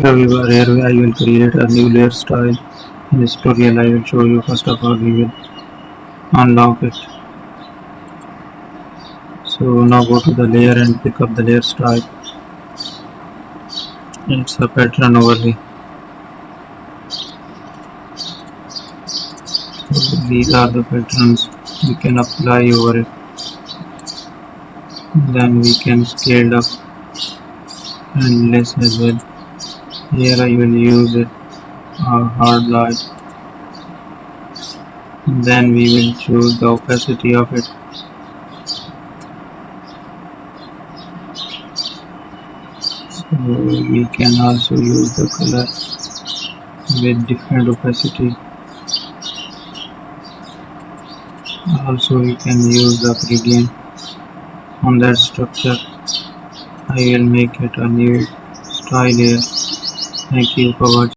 Hello viewer, here I will create a new layer style. In this tutorial I will show you. First of all we will unlock it. So now go to the layer and pick up the layer style. It's a pattern overlay. So these are the patterns we can apply over it. Then we can scale up and less as well. Here I will use it hard light. Then we will choose the opacity of it. So we can also use the color with different opacity. Also we can use the gradient on that structure. I will make it a new style here. Thank you for watching.